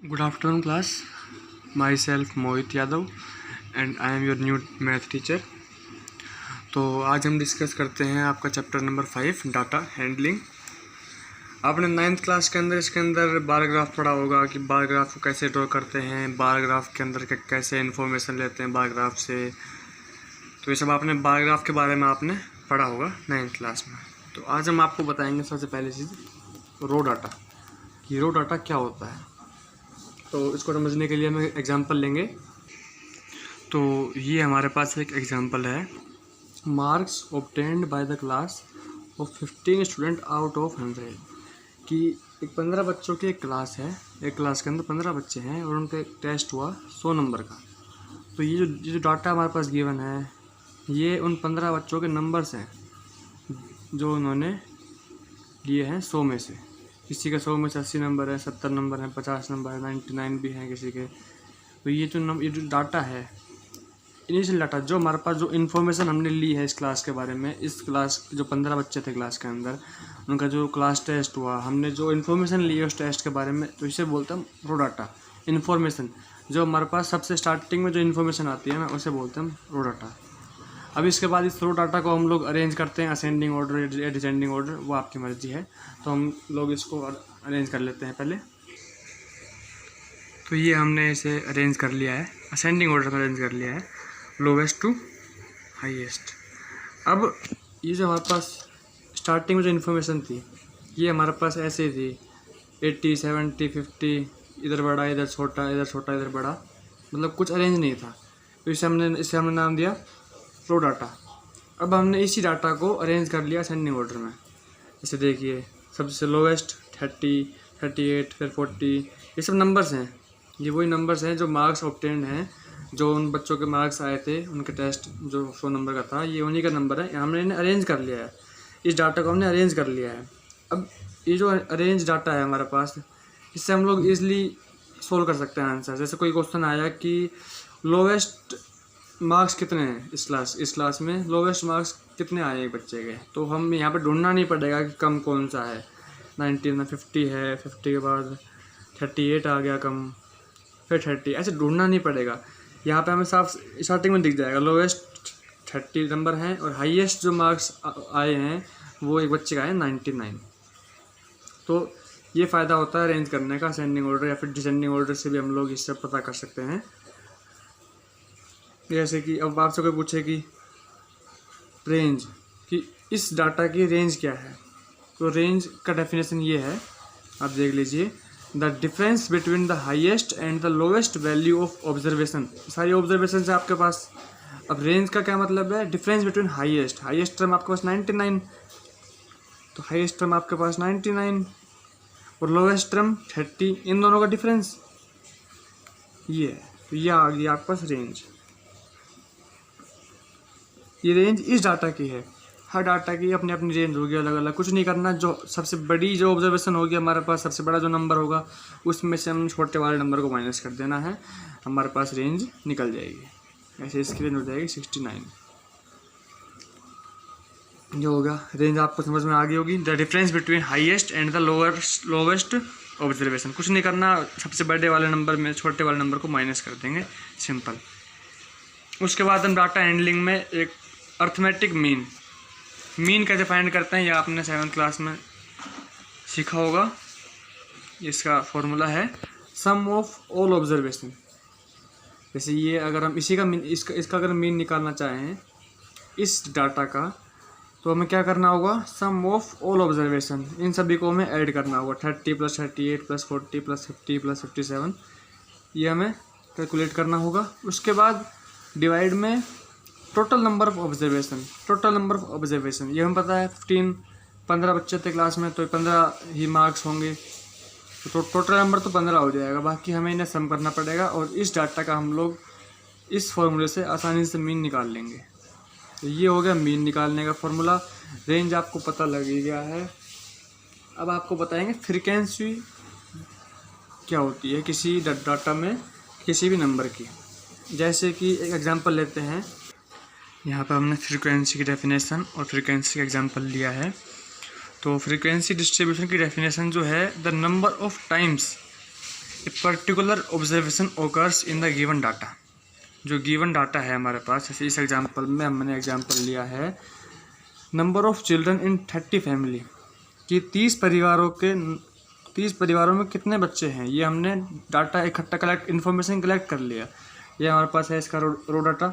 Good afternoon class. Myself Mohit Yadav and I am your new math teacher. तो आज हम discuss करते हैं आपका चैप्टर नंबर 5 डाटा हैंडलिंग। आपने 9th क्लास के अंदर इसके अंदर बार ग्राफ पढ़ा होगा कि बार ग्राफ को कैसे ड्रॉ करते हैं, बार ग्राफ के अंदर कैसे इन्फॉर्मेशन लेते हैं बार ग्राफ से। तो ये सब आपने बार ग्राफ के बारे में आपने पढ़ा होगा 9th क्लास में। तो आज हम आपको बताएंगे सबसे पहली चीज़ रो डाटा, कि रो डाटा क्या होता है। तो इसको समझने के लिए हम एग्जांपल लेंगे। तो ये हमारे पास एक एग्जांपल है, marks obtained by the class of 15 student out of 100, कि एक 15 बच्चों की एक क्लास है, एक क्लास के अंदर 15 बच्चे हैं और उनका एक टेस्ट हुआ 100 नंबर का। तो ये जो डाटा हमारे पास गिवन है, ये उन 15 बच्चों के नंबर्स हैं जो उन्होंने लिए हैं 100 में से। किसी का 100 में से 80 नंबर है, 70 नंबर है, 50 नंबर है, 99 भी हैं किसी के। तो ये जो डाटा है, इनिशियल डाटा, जो हमारे पास जो इन्फॉर्मेशन हमने ली है इस क्लास के बारे में, इस क्लास जो 15 बच्चे थे क्लास के अंदर, उनका जो क्लास टेस्ट हुआ, हमने जो इन्फॉर्मेशन ली है उस टेस्ट के बारे में, तो इसे बोलते हैं रो डाटा। इन्फॉर्मेशन जो हमारे पास सबसे स्टार्टिंग में जो इन्फॉर्मेशन आती है ना, उसे बोलते हैं रो डाटा। अब इसके बाद इस रो डाटा को हम लोग अरेंज करते हैं असेंडिंग ऑर्डर या डिसेंडिंग ऑर्डर, वो आपकी मर्जी है। तो हम लोग इसको अरेंज कर लेते हैं पहले। तो ये हमने इसे अरेंज कर लिया है, असेंडिंग ऑर्डर में अरेंज कर लिया है, लोवेस्ट टू हाईएस्ट। अब ये जो हमारे पास स्टार्टिंग में जो इन्फॉर्मेशन थी, ये हमारे पास ऐसे थी 80, 70, 50, इधर बड़ा इधर छोटा, इधर छोटा इधर बड़ा, मतलब कुछ अरेंज नहीं था। तो इसे हमने नाम दिया रो डाटा। अब हमने इसी डाटा को अरेंज कर लिया असेंडिंग ऑर्डर में। जैसे देखिए, सबसे लोवेस्ट 30, 38, फिर 40, ये सब नंबर्स हैं। ये वही नंबर्स हैं जो मार्क्स ऑब्टेन्ड हैं, जो उन बच्चों के मार्क्स आए थे उनके टेस्ट जो 100 नंबर का था, ये उन्हीं का नंबर है। हमने इन्हें अरेंज कर लिया है, इस डाटा को हमने अरेंज कर लिया है। अब ये जो अरेंज डाटा है हमारे पास, इससे हम लोग ईजिली सोल्व कर सकते हैं आंसर। जैसे कोई क्वेश्चन आया कि लोवेस्ट मार्क्स कितने हैं इस क्लास में, लोवेस्ट मार्क्स कितने आए एक बच्चे के, तो हम यहाँ पे ढूंढना नहीं पड़ेगा कि कम कौन सा है। 90 में 50 है, 50 के बाद 38 आ गया कम, फिर 30, ऐसे ढूंढना नहीं पड़ेगा। यहाँ पे हमें साफ स्टार्टिंग में दिख जाएगा लोवेस्ट 30 नंबर हैं और हाईएस्ट जो मार्क्स आए हैं वो एक बच्चे का है 99। तो ये फ़ायदा होता है अरेंज करने का, असेंडिंग ऑर्डर या फिर डिसेंडिंग ऑर्डर से भी हम लोग इससे पता कर सकते हैं। जैसे कि अब आपसे कोई पूछे कि रेंज, कि इस डाटा की रेंज क्या है, तो रेंज का डेफिनेशन ये है, आप देख लीजिए, the difference between the highest and the lowest value of observation. सारी ऑब्जर्वेशन है आपके पास। अब रेंज का क्या मतलब है, डिफरेंस बिटवीन हाईएस्ट टर्म आपके पास 99, तो हाईएस्ट टर्म आपके पास 99 और लोवेस्ट टर्म 30, इन दोनों का डिफरेंस ये है। तो ये आ गई आपके पास रेंज। ये रेंज इस डाटा की है। हर डाटा की अपनी अपनी रेंज होगी अलग अलग। कुछ नहीं करना, जो सबसे बड़ी जो ऑब्जर्वेशन होगी हमारे पास, सबसे बड़ा जो नंबर होगा उसमें से हम छोटे वाले नंबर को माइनस कर देना है, हमारे पास रेंज निकल जाएगी। ऐसे इसकी रेंज हो जाएगी 69। जो होगा रेंज आपको समझ में आ गई होगी। The difference between highest and the lowest observation. कुछ नहीं करना, सबसे बड़े वाले नंबर में छोटे वाले नंबर को माइनस कर देंगे, सिंपल। उसके बाद हम डाटा हैंडलिंग में एक अर्थमेटिक मीन कैसे फाइंड करते हैं, यह आपने 7th क्लास में सीखा होगा। इसका फॉर्मूला है सम ऑफ ऑल ऑब्जर्वेशन। जैसे ये अगर हम इसका अगर मीन निकालना चाहें इस डाटा का, तो हमें क्या करना होगा, सम ऑफ ऑल ऑब्जर्वेशन, इन सभी को हमें ऐड करना होगा। 30 + 38 + 40 + 50 + 57, ये हमें कैलकुलेट करना होगा। उसके बाद डिवाइड में टोटल नंबर ऑफ ऑब्जर्वेशन, ये हमें पता है 15 बच्चे थे क्लास में, तो 15 ही मार्क्स होंगे, तो टोटल नंबर तो 15 हो जाएगा। बाकी हमें इन्हें सम करना पड़ेगा और इस डाटा का हम लोग इस फॉर्मूले से आसानी से मीन निकाल लेंगे। तो ये हो गया मीन निकालने का फॉर्मूला। रेंज आपको पता लग ही गया है। अब आपको बताएंगे फ्रीक्वेंसी क्या होती है किसी डाटा में किसी भी नंबर की। जैसे कि एक एग्जांपल लेते हैं, यहाँ पर हमने फ्रीक्वेंसी की डेफिनेशन और फ्रीक्वेंसी का एग्जांपल लिया है। तो फ्रीक्वेंसी डिस्ट्रीब्यूशन की डेफिनेशन जो है, the number of times a particular observation occurs in the given data. जो गिवन डाटा है हमारे पास, जैसे इस एग्जांपल में हमने एग्जांपल लिया है number of children in 30 family, कि 30 परिवारों में कितने बच्चे हैं। ये हमने डाटा इकट्ठा इन्फॉर्मेशन कलेक्ट कर लिया। ये हमारे पास है इसका रो डाटा,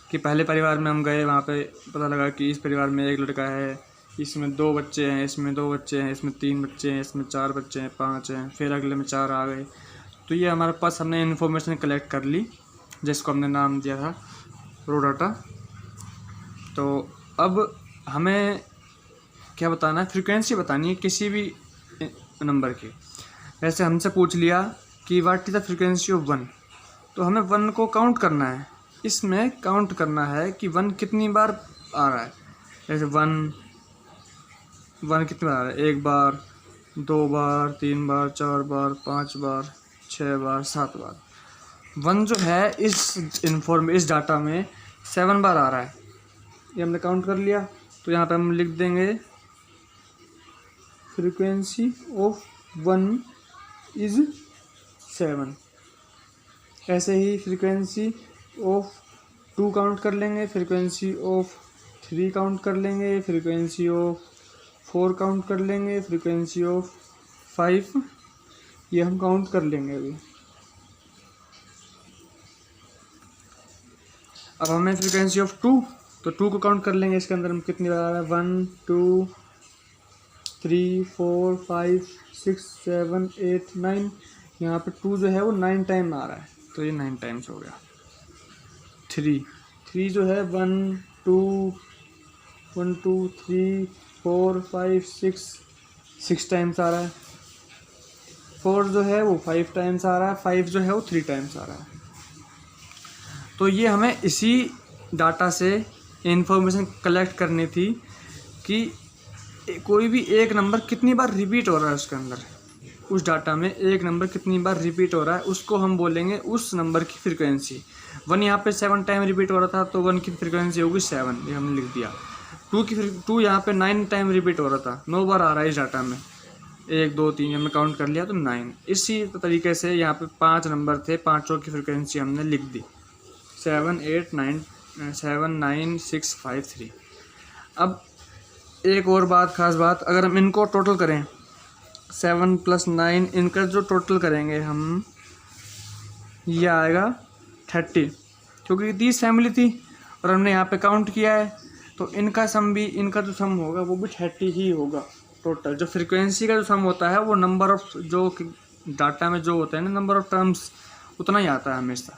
कि पहले परिवार में हम गए, वहाँ पे पता लगा कि इस परिवार में एक लड़का है, इसमें 2 बच्चे हैं, इसमें 2 बच्चे हैं, इसमें 3 बच्चे हैं, इसमें 4 बच्चे हैं, 5 हैं, फिर अगले में 4 आ गए। तो ये हमारे पास हमने इन्फॉर्मेशन कलेक्ट कर ली, जिसको हमने नाम दिया था रो डाटा। तो अब हमें क्या बताना है, फ्रीक्वेंसी बतानी है किसी भी नंबर की। वैसे हमसे पूछ लिया कि what is the frequency of 1, तो हमें 1 को काउंट करना है। इसमें काउंट करना है कि 1 कितनी बार आ रहा है। जैसे 1 कितनी बार आ रहा है, 1 बार, 2 बार, 3 बार, 4 बार, 5 बार, 6 बार, 7 बार। 1 जो है इस डाटा में 7 बार आ रहा है। ये हमने काउंट कर लिया। तो यहाँ पे हम लिख देंगे फ्रीक्वेंसी ऑफ 1 इज़ 7। ऐसे ही फ्रीक्वेंसी ऑफ 2 काउंट कर लेंगे, फ्रीक्वेंसी ऑफ 3 काउंट कर लेंगे, फ्रीक्वेंसी ऑफ 4 काउंट कर लेंगे, फ्रीक्वेंसी ऑफ 5 ये हम काउंट कर लेंगे अभी। अब हमें फ्रीक्वेंसी ऑफ 2, तो 2 को काउंट कर लेंगे। इसके अंदर हम कितनी बार आ रहा है, 1 2 3 4 5 6 7 8 9। यहाँ पे 2 जो है वो 9 टाइम आ रहा है, तो ये 9 टाइम्स हो गया। 3 जो है 1 2 3 4 5 6 टाइम्स आ रहा है। 4 जो है वो 5 टाइम्स आ रहा है। 5 जो है वो 3 टाइम्स आ रहा है। तो ये हमें इसी डाटा से इन्फॉर्मेशन कलेक्ट करनी थी कि कोई भी एक नंबर कितनी बार रिपीट हो रहा है उसके अंदर। उस डाटा में एक नंबर कितनी बार रिपीट हो रहा है, उसको हम बोलेंगे उस नंबर की फ्रीक्वेंसी। 1 यहाँ पे 7 टाइम रिपीट हो रहा था, तो 1 की फ्रीक्वेंसी होगी 7, ये हमने लिख दिया। 2 यहाँ पे 9 टाइम रिपीट हो रहा था, 9 बार आ रहा है इस डाटा में। 1 2 3 हमने काउंट कर लिया, तो 9। इसी तरीके से यहाँ पे 5 नंबर थे, 5 की फ्रीक्वेंसी हमने लिख दी 7 8 9 6 5 3। अब एक और बात, खास बात, अगर हम इनको टोटल करें 7 + 9, इनका जो टोटल करेंगे हम, ये आएगा 30, क्योंकि 30 फैमिली थी और हमने यहाँ पे काउंट किया है। तो इनका जो सम होगा वो भी 30 ही होगा टोटल। जो फ्रीक्वेंसी का जो सम होता है वो नंबर ऑफ जो डाटा में जो होता है ना, नंबर ऑफ टर्म्स, उतना ही आता है हमेशा।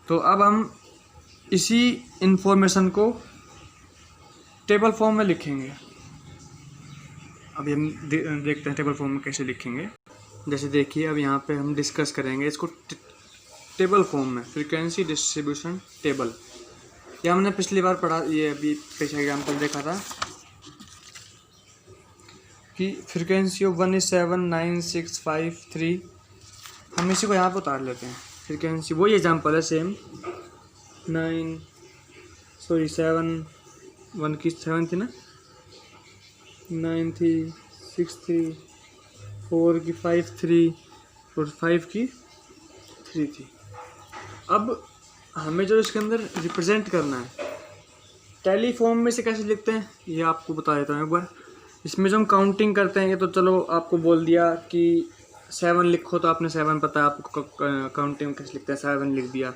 तो अब हम इसी इंफॉर्मेशन को टेबल फॉर्म में लिखेंगे। अभी हम देखते हैं टेबल फॉर्म में कैसे लिखेंगे। जैसे देखिए, अब यहाँ पे हम डिस्कस करेंगे इसको टेबल फॉर्म में, फ्रीक्वेंसी डिस्ट्रीब्यूशन टेबल। ये हमने पिछली बार पढ़ा, ये अभी पिछले एग्जाम्पल देखा था कि फ्रीक्वेंसी ऑफ 1 is 7 9 6 5 3। हम इसी को यहाँ पर उतार लेते हैं। फ्रीक्वेंसी वही एग्जाम्पल है, सेम 7 1 की 7 थी ना, 9 थी, 6 थी, 4 की 5 3 और 5 की 3 थी। अब हमें जो इसके अंदर रिप्रेजेंट करना है, टैली फॉर्म में से कैसे लिखते हैं ये आपको बता देता हूँ एक बार। इसमें जो हम काउंटिंग करते हैं, ये तो चलो आपको बोल दिया कि 7 लिखो, तो आपने 7 पता है आपको काउंटिंग कैसे लिखते हैं, 7 लिख दिया,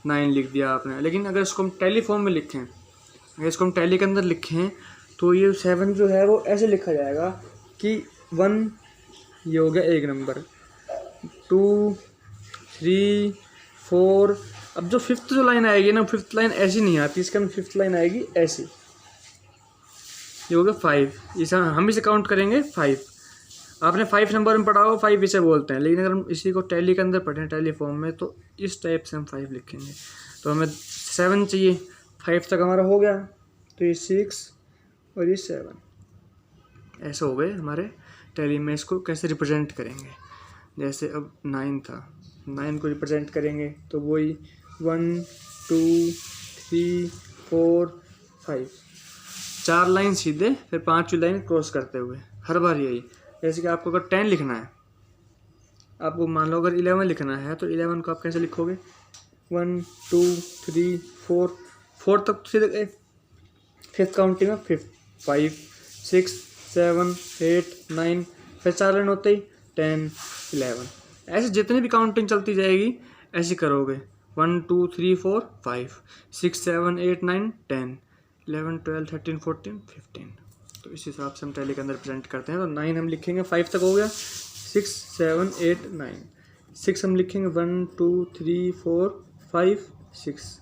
9 लिख दिया आपने। लेकिन अगर इसको हम टैली फॉर्म में लिखें, अगर इसको हम टैली के अंदर लिखें, तो ये 7 जो है वो ऐसे लिखा जाएगा कि 1 ये हो गया एक नंबर, 2 3 4। अब जो 5th जो लाइन आएगी ना, 5th लाइन ऐसी नहीं आती, इसके अंदर 5th लाइन आएगी ऐसी, ये हो गया 5। इसे हम इसे काउंट करेंगे 5। आपने 5 नंबर में पढ़ा हो, 5 इसे बोलते हैं। लेकिन अगर हम इसी को टैली के अंदर पढ़ें, टैली फॉर्म में, तो इस टाइप से हम 5 लिखेंगे। तो हमें 7 चाहिए, 5 तक हमारा हो गया, तो ये 6 और ये 7 ऐसे हो गए हमारे टैली में। इसको कैसे रिप्रेजेंट करेंगे, जैसे अब 9 था, 9 को रिप्रेजेंट करेंगे तो वही 1 2 3 4 5, 4 लाइन सीधे, फिर 5वीं लाइन क्रॉस करते हुए, हर बार यही। जैसे कि आपको अगर 10 लिखना है, आपको मान लो अगर 11 लिखना है तो 11 को आप कैसे लिखोगे, 1 2 3 4 तक तो सीधे फिफ्थ काउंटिंग में 5 6 7 8 9, फिर 4 लाइन होते ही 10 11, ऐसे जितनी भी काउंटिंग चलती जाएगी ऐसे करोगे, 1 2 3 4 5 6 7 8 9 10 11 12 13 14 15। तो इस हिसाब से हम टैली के अंदर प्रेजेंट करते हैं। तो 9 हम लिखेंगे, 5 तक हो गया, 6 7 8 9, 6 हम लिखेंगे 1 2 3 4 5 6,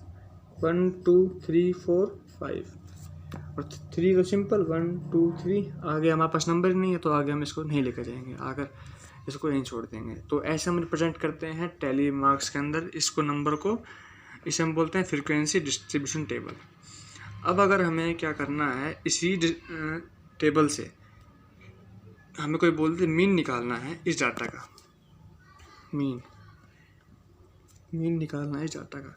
1 2 3 4 5, और 3 तो सिंपल 1 2 3, आगे हमारे पास नंबर नहीं है तो आगे हम इसको नहीं लेकर जाएंगे, आकर इसको यहीं छोड़ देंगे। तो ऐसे हम रिप्रेजेंट करते हैं टैली मार्क्स के अंदर इसको, नंबर को, इसे हम बोलते हैं फ्रीक्वेंसी डिस्ट्रीब्यूशन टेबल। अब अगर हमें क्या करना है, इसी टेबल से हमें कोई बोलते मीन निकालना है इस डाटा का, मीन निकालना है इस डाटा का।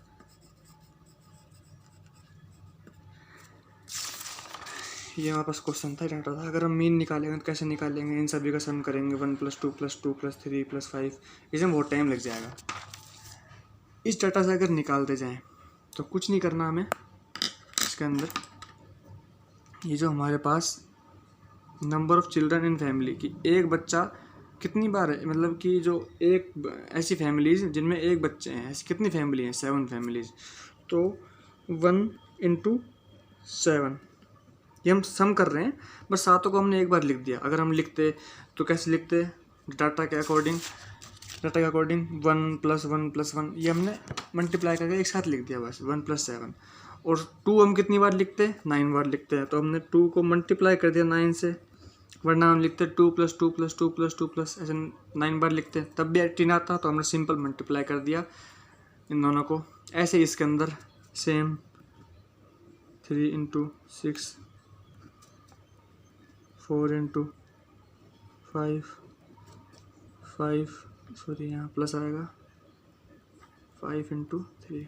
ये हमारे पास क्वेश्चन था, डाटा था। अगर हम मीन निकालेंगे तो कैसे निकालेंगे, इन सभी का सम करेंगे, 1 + 2 + 2 + 3 + 5, इसमें बहुत टाइम लग जाएगा। इस डाटा से अगर निकालते जाएं तो कुछ नहीं करना हमें, इसके अंदर ये जो हमारे पास number of children in family की, एक बच्चा कितनी बार है, मतलब कि जो एक ऐसी फैमिलीज जिनमें एक बच्चे हैं, ऐसी कितनी फैमिली हैं, 7 फैमिलीज, तो 1 × 7, ये हम सम कर रहे हैं, बस सातों को हमने एक बार लिख दिया। अगर हम लिखते तो कैसे लिखते, डाटा के अकॉर्डिंग 1 + 1 + 1, ये हमने मल्टीप्लाई करके एक साथ लिख दिया बस, 1 + 7। और 2 हम कितनी बार लिखते हैं, 9 बार लिखते हैं, तो हमने 2 को मल्टीप्लाई कर दिया 9 से, वरना हम लिखते 2 + 2 + 2 + 2 + ऐसे 9 बार लिखते हैं, तब भी 18 आता, तो हमने सिंपल मल्टीप्लाई कर दिया इन दोनों को। ऐसे इसके अंदर सेम 3 × 6 4 × 5 सॉरी यहाँ प्लस आएगा, 5 × 3,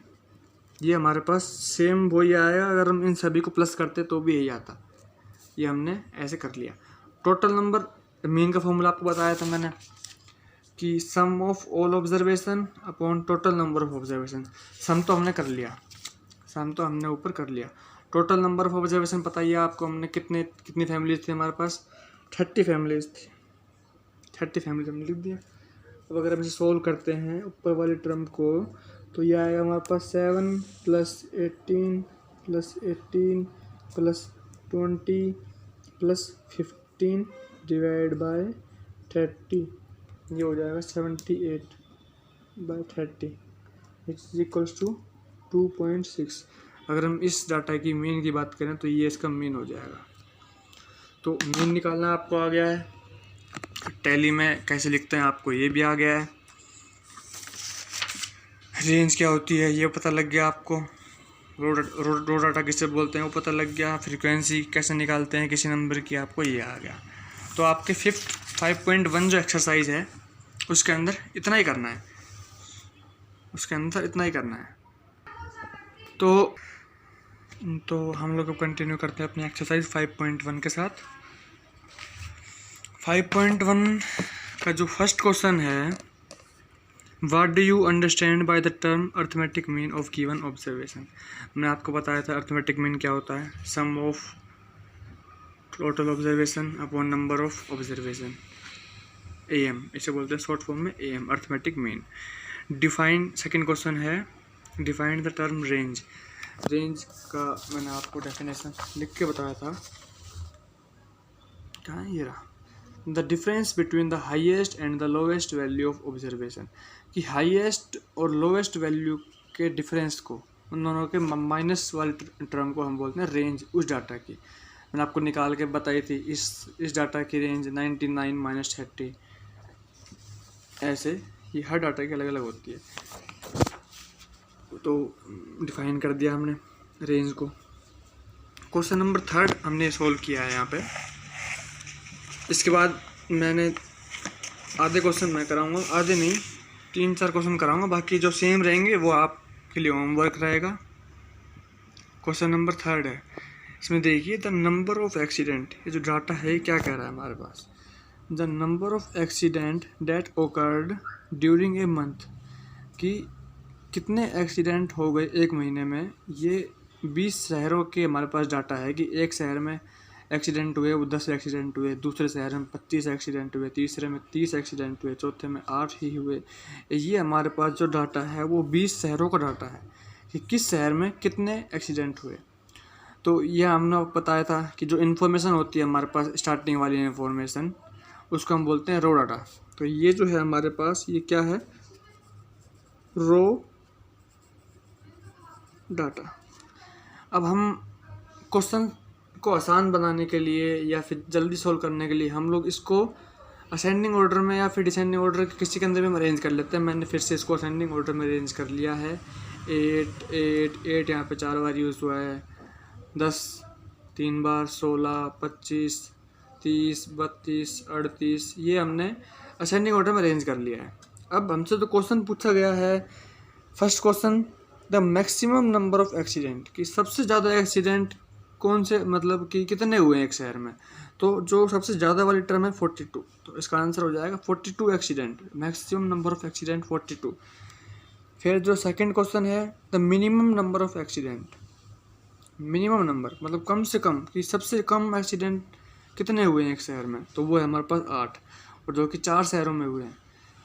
ये हमारे पास सेम वही आएगा। अगर हम इन सभी को प्लस करते तो भी यही आता। ये हमने ऐसे कर लिया। टोटल नंबर, मीन का फॉर्मूला आपको बताया था मैंने कि sum of all observation upon total number of observation. Sum तो हमने कर लिया, सम तो हमने ऊपर कर लिया। टोटल नंबर ऑफ ऑब्जर्वेशन बताइए आपको, हमने कितनी फैमिलीज थी हमारे पास, 30 फैमिलीज थी, 30 फैमिलीज हमने लिख दिया। अब अगर हम इसे सोल्व करते हैं ऊपर वाले टर्म को, तो ये आएगा हमारे पास 7 + 18 + 18 + 20 + 15 / 30, ये हो जाएगा 78/30 = 2.6। अगर हम इस डाटा की मीन की बात करें तो ये इसका मीन हो जाएगा। तो मीन निकालना आपको आ गया है, टैली में कैसे लिखते हैं आपको ये भी आ गया है, रेंज क्या होती है ये पता लग गया आपको, रो डाटा किसे बोलते हैं वो पता लग गया, फ्रीक्वेंसी कैसे निकालते हैं किसी नंबर की आपको ये आ गया। तो आपके 5.1 जो एक्सरसाइज है उसके अंदर इतना ही करना है, उसके अंदर इतना ही करना है। तो हम लोग अब कंटिन्यू करते हैं अपनी एक्सरसाइज 5.1 के साथ। 5.1 का जो फर्स्ट क्वेश्चन है, what do you understand by the term arithmetic mean of given observation. मैंने आपको बताया था अर्थमेटिक मीन क्या होता है, sum of total observation upon number of observation, AM, इसे बोलते हैं शॉर्ट फॉर्म में AM, arithmetic mean. Define, second question है define the term range. Range का मैंने आपको डेफिनेशन लिख के बताया था, कहाँ है ये रहा, the difference between the highest and the lowest value of observation, कि हाईएस्ट और लोवेस्ट वैल्यू के डिफरेंस को, उन दोनों के माइनस वाले टर्म को हम बोलते हैं रेंज। उस डाटा की मैंने आपको निकाल के बताई थी, इस डाटा की रेंज 99 - 30, ऐसे ये हर डाटा की अलग अलग होती है। तो डिफाइन कर दिया हमने रेंज को। क्वेश्चन नंबर 3 हमने सॉल्व किया है यहाँ पे। इसके बाद मैंने आधे क्वेश्चन मैं कराऊंगा, आधे नहीं 3-4 क्वेश्चन कराऊंगा, बाकी जो सेम रहेंगे वो आपके लिए होमवर्क रहेगा। क्वेश्चन नंबर 3 है, इसमें देखिए द नंबर ऑफ एक्सीडेंट, ये जो डाटा है क्या कह रहा है हमारे पास, the number of accident that occurred during a month, कि कितने एक्सीडेंट हो गए एक महीने में। ये 20 शहरों के हमारे पास डाटा है कि एक शहर में एक्सीडेंट हुए वो 10 एक्सीडेंट हुए, दूसरे शहर में 25 एक्सीडेंट हुए, तीसरे में 30 एक्सीडेंट हुए, चौथे में 8 ही हुए। ये हमारे पास जो डाटा है वो 20 शहरों का डाटा है कि किस शहर में कितने एक्सीडेंट हुए। तो ये हमने बताया था कि जो इन्फॉर्मेशन होती है हमारे पास, स्टार्टिंग वाली इन्फॉर्मेशन, उसको हम बोलते हैं रो डाटा। तो ये जो है हमारे पास, ये क्या है, रो डाटा। अब हम क्वेश्चन को आसान बनाने के लिए या फिर जल्दी सॉल्व करने के लिए हम लोग इसको असेंडिंग ऑर्डर में या फिर डिसेंडिंग ऑर्डर किसी के अंदर भी हम अरेंज कर लेते हैं। मैंने फिर से इसको असेंडिंग ऑर्डर में अरेंज कर लिया है। 8 8 8 यहाँ पे 4 बार यूज़ हुआ है, 10 3 बार, 16 25 30 32 38, ये हमने असेंडिंग ऑर्डर में अरेंज कर लिया है। अब हमसे तो क्वेश्चन पूछा गया है, first question, the maximum number of accident, कि सबसे ज़्यादा एक्सीडेंट कौन से, मतलब कि कितने हुए हैं एक शहर में। तो जो सबसे ज़्यादा वाली टर्म है 42, तो इसका आंसर हो जाएगा 42 accident, maximum number of accident 42। फिर जो सेकंड क्वेश्चन है, the minimum number of accident, minimum number मतलब कम से कम, कि सबसे कम एक्सीडेंट कितने हुए हैं एक शहर में, तो वो है हमारे पास 8, और जो कि 4 शहरों में हुए हैं,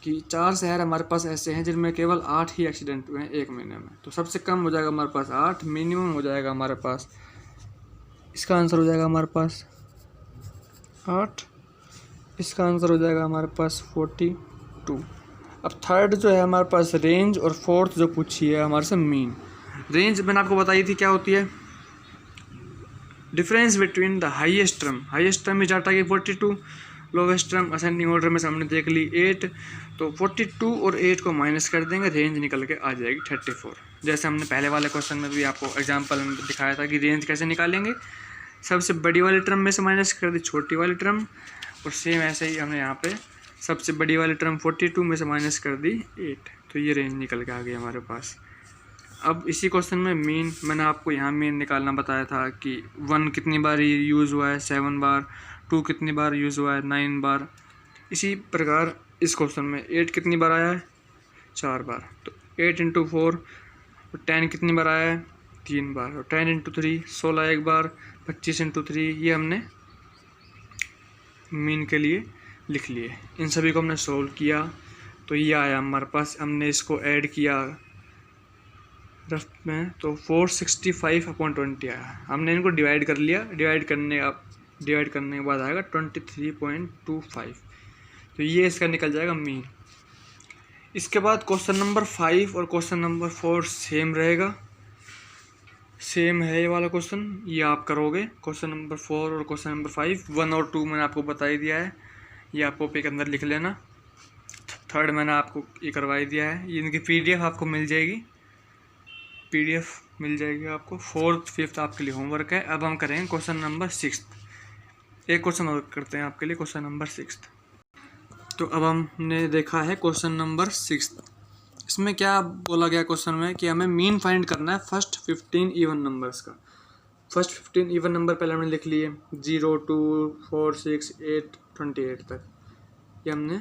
कि 4 शहर हमारे पास ऐसे हैं जिनमें केवल 8 ही एक्सीडेंट हुए हैं एक महीने में। तो सबसे कम हो जाएगा हमारे पास 8, मिनिमम हो जाएगा हमारे पास, इसका आंसर हो जाएगा हमारे पास 8, इसका आंसर हो जाएगा हमारे पास 42। अब थर्ड जो है हमारे पास रेंज, और फोर्थ जो पूछी है हमारे से मीन। रेंज मैंने आपको बताई थी क्या होती है, difference between the highest term is data की 42, लोवेस्ट टर्म असेंडिंग ऑर्डर में हमने देख ली 8, तो 42 और 8 को माइनस कर देंगे, रेंज निकल के आ जाएगी 34। जैसे हमने पहले वाले क्वेश्चन में भी आपको एग्जांपल में दिखाया था कि रेंज कैसे निकालेंगे, सबसे बड़ी वाली टर्म में से माइनस कर दी छोटी वाली टर्म, और सेम ऐसे ही हमने यहाँ पे सबसे बड़ी वाली टर्म 42 में से माइनस कर दी 8, तो ये रेंज निकल के आ गई हमारे पास। अब इसी क्वेश्चन में मीन, मैंने आपको यहाँ मीन निकालना बताया था कि 1 कितनी बार यूज़ हुआ है, 7 बार, 2 कितनी बार यूज़ हुआ है, 9 बार। इसी प्रकार इस क्वेश्चन में 8 कितनी बार आया है, 4 बार, तो 8 × 4, और 10 कितनी बार आया है, 3 बार, और 10 × 3 16 एक बार, 25 × 3, ये हमने मीन के लिए लिख लिए। इन सभी को हमने सोल्व किया तो ये आया हमारे पास, हमने इसको ऐड किया रफ में, तो 465/20 आया। हमने इनको डिवाइड कर लिया, डिवाइड करने के बाद आएगा 23.25, तो ये इसका निकल जाएगा मीन। इसके बाद क्वेश्चन नंबर 5 और क्वेश्चन नंबर 4 सेम रहेगा, सेम है ये वाला क्वेश्चन, ये आप करोगे। क्वेश्चन नंबर 4 और क्वेश्चन नंबर 5, 1 और 2 मैंने आपको बता ही दिया है, ये आप कॉपी के अंदर लिख लेना। थर्ड मैंने आपको ये करवा ही दिया है, ये इनकी PDF आपको मिल जाएगी, PDF मिल जाएगी आपको। 4th 5th आपके लिए होमवर्क है। अब हम करेंगे क्वेश्चन नंबर 6। एक क्वेश्चन और करते हैं आपके लिए, क्वेश्चन नंबर 6। तो अब हमने देखा है क्वेश्चन नंबर 6। इसमें क्या बोला गया क्वेश्चन में कि हमें मीन फाइंड करना है फर्स्ट 15 इवन नंबर्स का। फर्स्ट 15 इवन नंबर पहले हमने लिख लिए, 0 2 4 6 8 28 तक, ये हमने,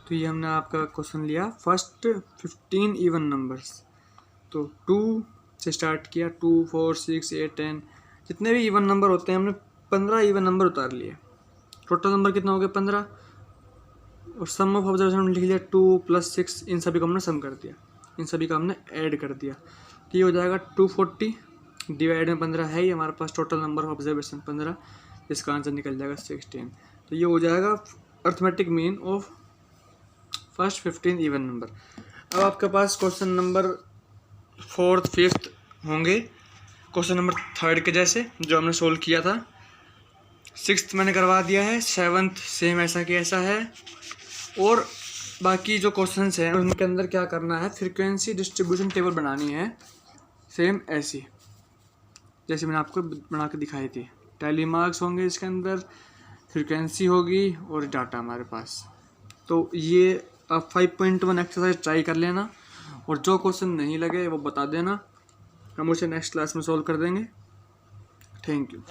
तो ये हमने आपका क्वेश्चन लिया फर्स्ट 15 इवन नंबर्स। तो 2 से स्टार्ट किया, 2 4 6 8 10, जितने भी इवन नंबर होते हैं हमने 15 इवन नंबर उतार लिए। टोटल नंबर कितना हो गया 15, और सम ऑफ ऑब्जर्वेशन लिख लिया 2 + 6, इन सभी को हमने सम कर दिया, इन सभी का हमने ऐड कर दिया, तो ये हो जाएगा 240 डिवाइड में 15 है ही हमारे पास, टोटल नंबर ऑफ ऑब्जर्वेशन 15, इसका आंसर निकल जाएगा 16। तो ये हो जाएगा arithmetic mean of first 15 even number. अब आपके पास क्वेश्चन नंबर 4th 5th होंगे क्वेश्चन नंबर 3rd के जैसे जो हमने सोल्व किया था। 6th मैंने करवा दिया है, 7th सेम ऐसा कि ऐसा है, और बाकी जो क्वेश्चंस हैं उनके अंदर क्या करना है, फ्रीक्वेंसी डिस्ट्रीब्यूशन टेबल बनानी है सेम ऐसी जैसे मैंने आपको बना के दिखाई थी। टैली मार्क्स होंगे इसके अंदर, फ्रीक्वेंसी होगी और डाटा हमारे पास। तो ये आप 5.1 एक्सरसाइज ट्राई कर लेना, और जो क्वेश्चन नहीं लगे वो बता देना, हम उसे नेक्स्ट क्लास में सॉल्व कर देंगे। Thank you.